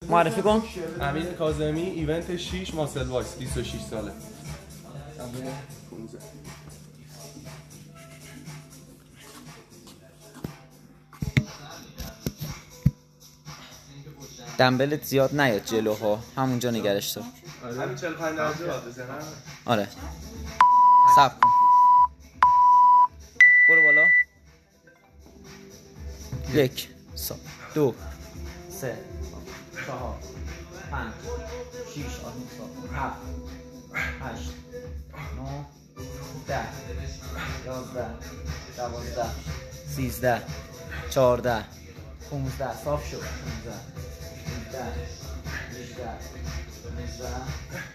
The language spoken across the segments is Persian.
معرفی کن. امین کاظمی، ایونت 6 ماسل وایس، 26 ساله. دنبلت زیاد نیاد جلوها، همونجا نگرش دار. همین 45 درجه باید بزنم. آره صبر کن، برو بالا. 1 2 3 4 5 6 7 8 9 10 11 12 13 14 15 صاف شد. 15 18 19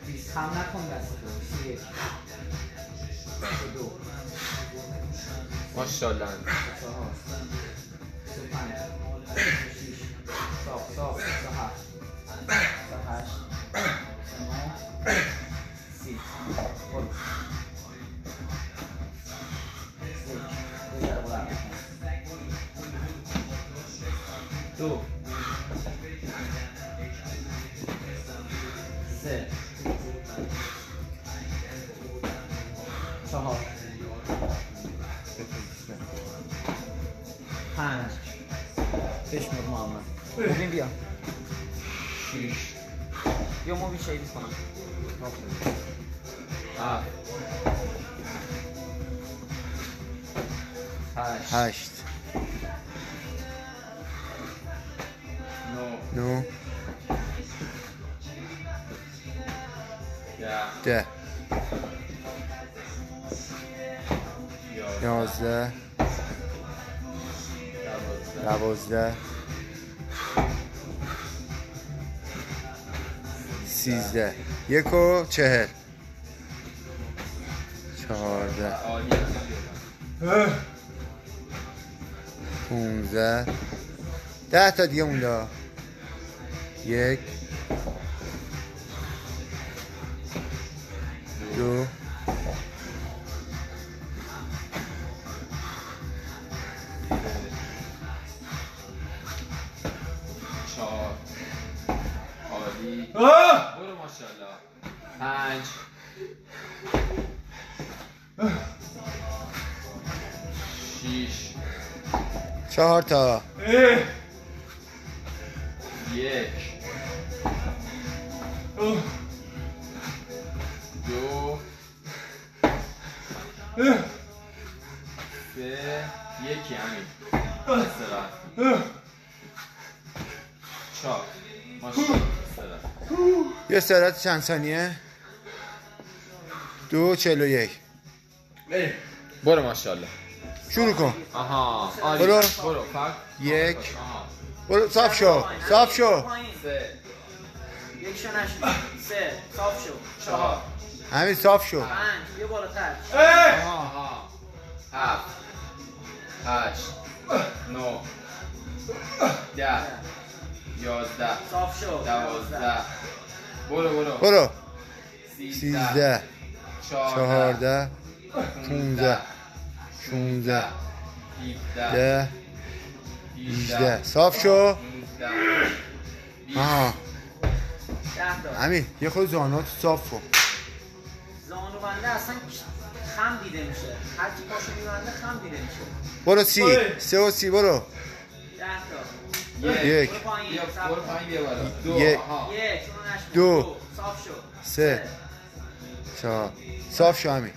20 خم نکن دست تو. 31 32 ماشاءالله. 34 35 36 صاف 37 38 39 30 برو. دو 3 4 5 بشمر محمد. مبین بیا. 6 بیا مبین شهید کنم. 8 9 10 11 12 13 1 و 40 14 15 10 تا دیگه مونده. 1 2 4 عالی. برو ماشاءالله. 5 6 4 تا 1 2 3 یکی همین. استراحت. 4 ماشاءالله. استراحت. یه استراحت چند ثانیه؟ 2 41 برو ماشاءالله. شروع کن. آها عالی. برو. برو فقط 1 آها. برو صاف شو صاف شو. 3 یک شو نشد. 3 صاف شو. 4 همین صاف شو. 5 بیا بالاتر. آها 7 8 9 10 11 صاف شو. 12 برو برو 13 14 15 16 17 18 صاف شو. آها 10 تا. همین یه خود زانات صاف کن. زانو بنده اصلا خم دیده میشه. هر کی پاشو میبنده خم دیده میشه. برو 30 3 و 30 برو. 10 تا. 1 برو پایین. برو پایین بیا بالا. 2 یک. آها 1 اونو نشد. دو. صاف شو. 3 4 صاف شو همین.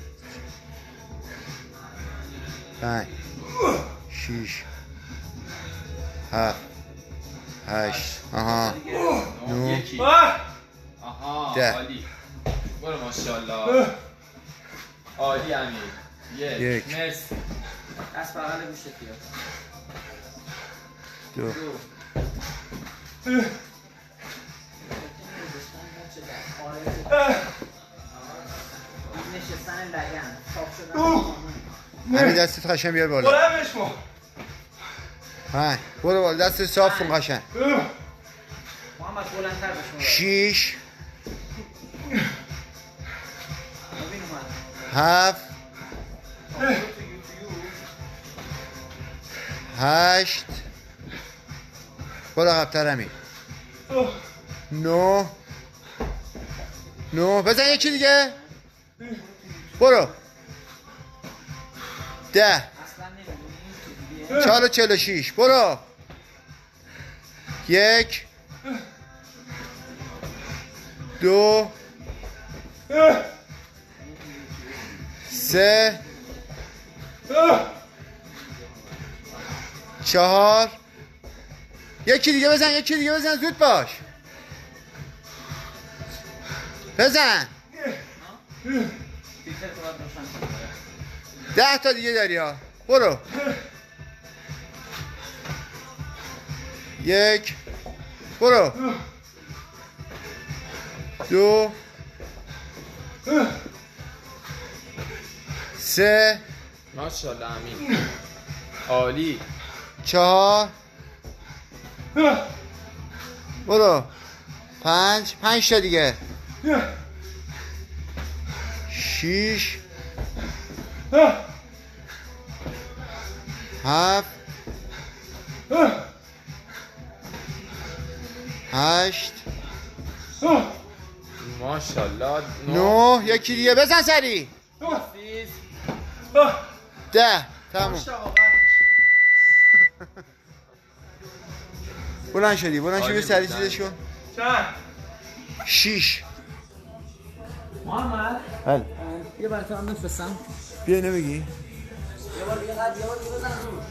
5 6 7 8 آها 9 یکی. آها 10 عالی. برو ماشاءالله. عالی امیر. 1 یک. مرسی. دست بغل گوشت بیا. 2 نشستن لگن صاف شدن. همین دستت قشنگ بیار بالا. های برو بالا دست صاف کن قشنگ. محمد بلندتر بشون. 6 ببین اومد. 7 8 برو عقب‌تر همین. 9 9 بزن یکی دیگه برو 10 اصلا نمیدونی 4 و 46 برو 1 2 3 4 یکی دیگه بزن یکی دیگه بزن زود باش بزن فیلتر تو باید روشن کنی. 10 تا دیگه داری ها برو 1 برو 2 3 ماشاءالله امین عالی 4 برو 5 تا دیگه 6 7 8 ماشاءالله 9 یکی دیگه بزن سری حافظ 10 تموم بلند شدی عالی سری بود. چیزش کن چند 6 محمد بله یه برای تو هم بفرستم بیا نمیگی یه بار دیگه قد یه بار دیگه بزن رو